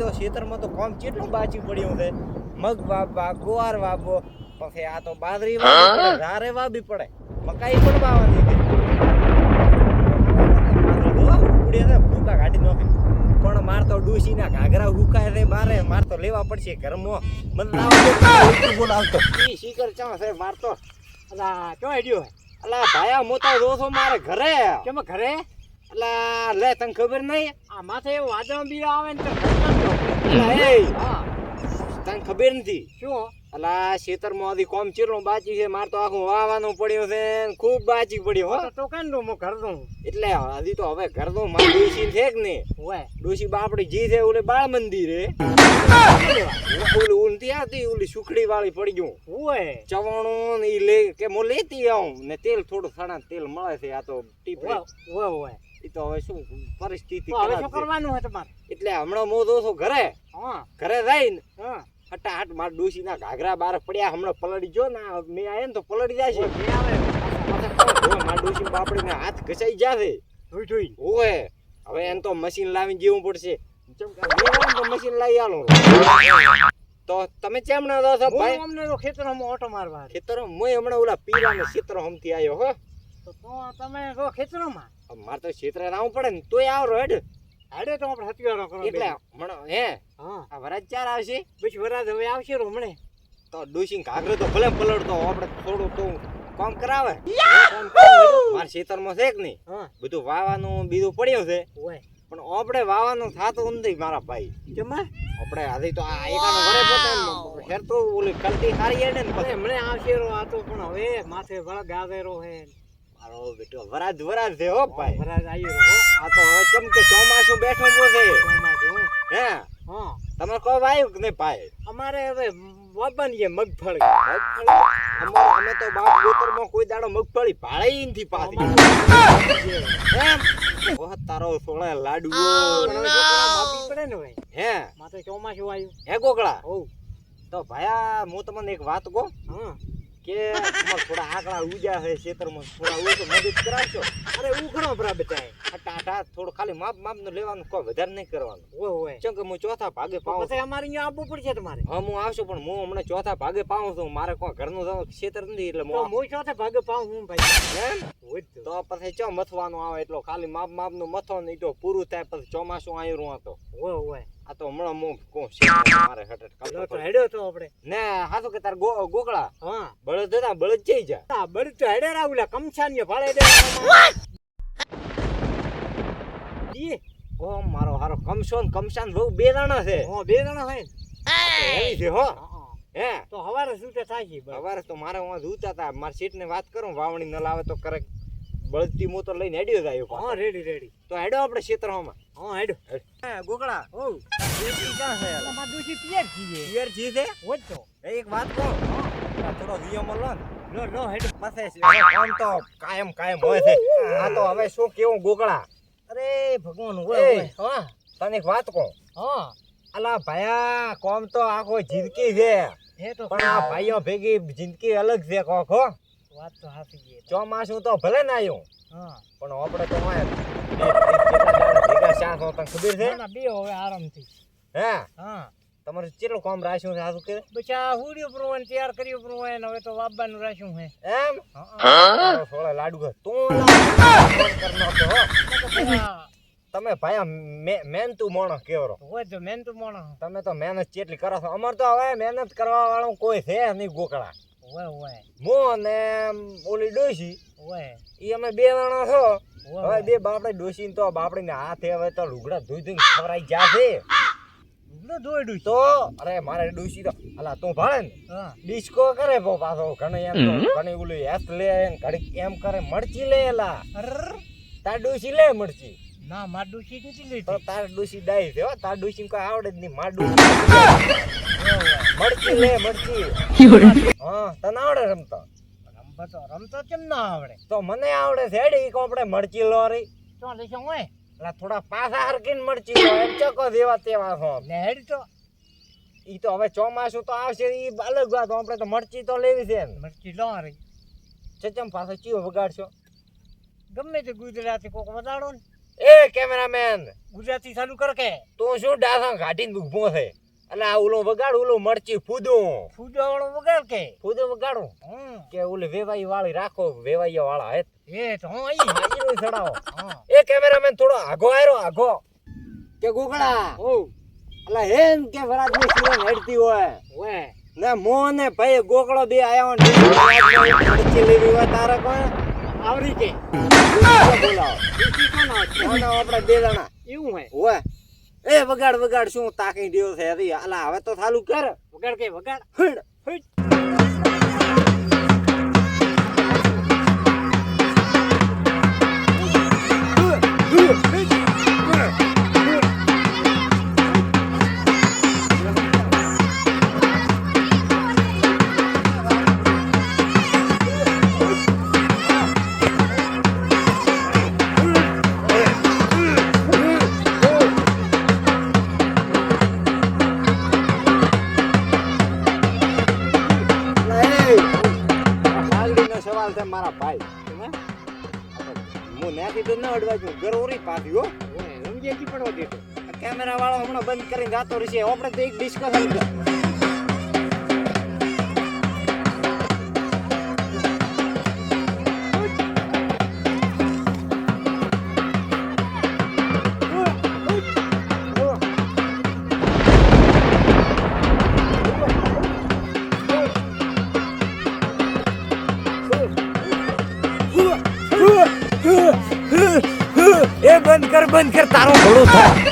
તો ખેતરમાં તો કોમ કેટલું બાચી પડ્યું છે મગ વાવવા ગુવાર વાવવો પછી આ તો બાજરી વાવવી પડે ધારે વાવવી પડે મકાઈ પણ વાવવાની છે ભૂકા કાઢી નાખે પણ માર તો ડૂસીના ઘાઘરા હુકાય છે બારે માર તો લેવા પડશે ઘરમાં મને બોલાવતો ઈ શીકર ચા છે માર તો અલા ક્યાં આડ્યો અલા ભાયા મોટા જોશો મારે ઘરે કેમ ઘરે અલા લે તને ખબર નહીં આ માથે એવું વાદળ બી આવે ને તો હા તને ખબર નથી શું અલા ખેતરમાં હજી કોમ ચેટલું બાકી છે માર તો આખું વાવાનું પડ્યું છે ખૂબ બાકી પડ્યું હો તો કેમ હું ઘર દઉં એટલે હજી તો હવે ઘર તો માર ડોશી છે કે ને ઓય ડોશી બાપડી જી છે ઓલે બાળ મંદિર હે ઓલે ઊંધી આવતી ઓલી સુખડી વાળી પડી ગયું ઓય ચવાણું ને ઈ લે કે મો લેતી આવું ને તેલ થોડું સણા તેલ મળે છે આ તો ટીપ ઓય ઓય ઈ તો હવે શું પરિસ્થિતિ હવે શું કરવાનું હે તમારે એટલે હમણાં મો દોસો ઘરે હા ઘરે જઈને હા હટાહટ માર ડોશી ના ઘાઘરા બાર પડ્યા હમણાં પલળી જો ને મેં આયા ને તો પલળી જાય છે મે આવે માર ડોશી બાપડી ના હાથ ઘસાઈ જાશે જોઈ જોઈ ઓય હવે એમ તો મશીન લાવીને જેવું પડશે ચમ કે મેં તો મશીન લાવી આલો તો તમે કેમ ના દો છો ભાઈ અમને તો ખેતરમાં ઓટો મારવા ખેતરો મોય હમણાં ઓલા પીરાને ખેતરો હમથી આવ્યો હો તો તમે જો ખેતરમાં માર તો ખેતરે રાવું પડે ને તોય આવરો હેડ હાડે તો આપણે હથિયારો કરો એટલે હમણાં હે હા આ વરાજ ચાર આવશે પછી વરાદ હવે આવશે રો હમણે તો ડોશી ઘાઘરો તો ભલે પલળતો આપણે થોડું તો કામ કરાવે માર ખેતરમાં છે કે નહીં હા બધું વાવાનું બીજું પડ્યું છે ઓય પણ આપણે વાવાનું થાતું નથી મારા ભાઈ જમા આપણે હજી તો આ એકાનો વરે પોતે હેર તો ઓલી કલટી ખારી હેડે ને પછી હમણે આવશે રો આ તો પણ હવે માથે વળગ આવેરો હે મારો બેટો વરાજ છે હો ભાઈ વરાદ આવી રો આ તો હવે ચમ કે ચોમાસું બેઠો છે હે હા તમે કોઈ વાયું કે નહીં ભાઈ અમારે હવે વાબાની મગફળી અમે તો બાપ ગોતરમાં કોઈ દાડો મગફળી ભાળાઈ નથી પાછી એમ ઓહ તારો સોળે લાડુ માપી પડે ને ભાઈ હે માથે ચોમાસું આવ્યું હે ગોકળા ઓ તો ભાયા હું તમને એક વાત કહું હા કે તમારે થોડા આંકડા ઉજ્યા છે ખેતરમાં થોડા ઉજ તો મદદ કરાવશો અરે ઉઘડો બરા બતાય હટા થોડું ખાલી માપ નું લેવાનું કોઈ વધારે નહીં કરવાનું ઓય ઓય ચમ કે હું ચોથા ભાગે પાઉં પછી અમારે અહીંયા આવવું પડશે તમારે હા હું આવશું પણ હું હમણાં ચોથા ભાગે પાઉં છું મારે કોઈ ઘરનું ખેતર નથી એટલે તો હું ચોથે ભાગે પાઉં હું ભાઈ એમ હોય તો પછી ચો મથવાનું આવે એટલો ખાલી માપ નું મથો નહીં તો પૂરું થાય પછી ચોમાસું આવ્યું હતો ઓય ઓય આ તો હમણાં હું કહું મારે હટટ તો હેડ્યો તો આપણે ને હાથું કે તાર ગોકળા હા બળદ હતા બળદ જઈ જા આ બળી તો હેડે રાવલા કમછાની ભાળે દે જી ઓ મારો હારો કમશાન બહુ બે જણા છે હો બે જણા હોય એવી છે હો હે તો હવારે છૂટે થાય છે સવારે તો મારે હું જોતા હતા મારા સીટ ને વાત કરું વાવણી ન લાવે તો કરે બળદથી મોટર લઈને હેડ્યો જાય હા રેડી રેડી તો હેડો આપણે ક્ષેત્રમાં હા હેડો હે ગોકળા ઓ ક્યાં છે તમાર દોશી પિયર છીએ પિયર જી છે હોત તો એક વાત કહું થોડો વિયમ લો લો લો હેડો પાસે કામ તો કાયમ હોય છે આ તો હવે શું કેવું ગોકળા અરે ભગવાન હોય હા તને એક વાત કહું હા અલા ભાયા કોમ તો આખો જિંદગી છે એ તો પણ આ ભાઈઓ ભેગી જિંદગી અલગ છે કોખો વાત તો હાચી છે ચોમાસું તો ભલે ના આવ્યું હા પણ આપણે તો ભેગા શાંત તને ખબર છે ના બે હવે આરામથી હે હા તમારે કેટલું કામ રાખ્યું છે સારું કે બચા હુડિયો પ્રમાણે તૈયાર કર્યું પ્રમાણે હવે તો વાબાનું રાખ્યું હે એમ હા થોડા લાડુ તું તમે ભાઈ મહેનતું માણસ કેવરો હોય તો મેન તો મોણો તમે તો મહેનત કેટલી કરો છો અમાર તો હવે મહેનત કરવા વાળું કોઈ છે નહીં ગોકળા હોય હોય મો ને ઓલી ડોશી હોય ઈ અમે બે જણા છો હોય હવે બે બાપડે ડોશી તો બાપડી ને હાથે હવે તો લુગડા ધોઈ ખવરાઈ જાશે દોડ્યું તો અરે મારે ડોશી તો અલા તું ભાળે ને હા ડિસ્કો કરે પાછો ઘણી એમ તો ઘણી ઓલી હેસ લે ઘડી એમ કરે મરચી લે એલા તાર ડોશી લે મરચી ના માર દોશી નથી તો લીધી તાર ડોશી ડાઈ છે હો તાર ડોશી કોઈ આવડે જ નહીં માર ડોશી મરચી લે મરચી હા તને આવડે રમતો રમતો કેમ ના આવડે તો મને આવડે છે હેડી ઈ આપણે મરચી લો રી તો લેશો હોય એટલે થોડા પાછા હરકીને મરચી લો એમ ચકો જેવા તેવા છો ને હેડ તો ઈ તો હવે ચોમાસું તો આવશે ઈ અલગ વાત આપણે તો મરચી તો લેવી છે ને મરચી લો રે ચચમ પાછો ચીયો વગાડશો ગમે તે ગુજરાતી કોક વધાડો ને એ કેમેરામેન ગુજરાતી ચાલુ કર કે તું શું ડાસા કાઢીને ઊભો છે એટલે આ ઓલો વગાડ ઓલો મરચી ફૂદું ફૂડો વાળો વગાડ કે ફૂદું વગાડું કે ઓલે વેવાઈ વાળી રાખો વેવાઈયા વાળા હે એ તો હું આઈ હાજીનો ચડાવો હા એ કેમેરામેન થોડો આગો આયરો આગો કે ગોગડા ઓ એટલે હેન કે વરાજની સિરન હેડતી હોય વે ને મોને ભાઈ ગોકળો બે આયો ને મરચી લેવી હોય તારે કોણ આવરી કે બોલાવો ઈ કોણ આવશે કોના આપણે બે જણા એવું હે હોય એ વગાડ વગાડ શું તાકી દ્યો છે હરી અલા હવે તો ચાલુ કર વગાડ કે વગાડ હડ હટ પાલડીનો સવાલ છે મારા ભાઈ હું ત્યાંથી તો ન અડવા છું ગરોરી પાછી હો રમજેથી પડવા દેતો કેમેરા વાળો હમણાં બંધ કરીને જાતો રહેશે આપણે તો એક ડિસ્કશન એ બંધ કર તારો ઘોડો થાય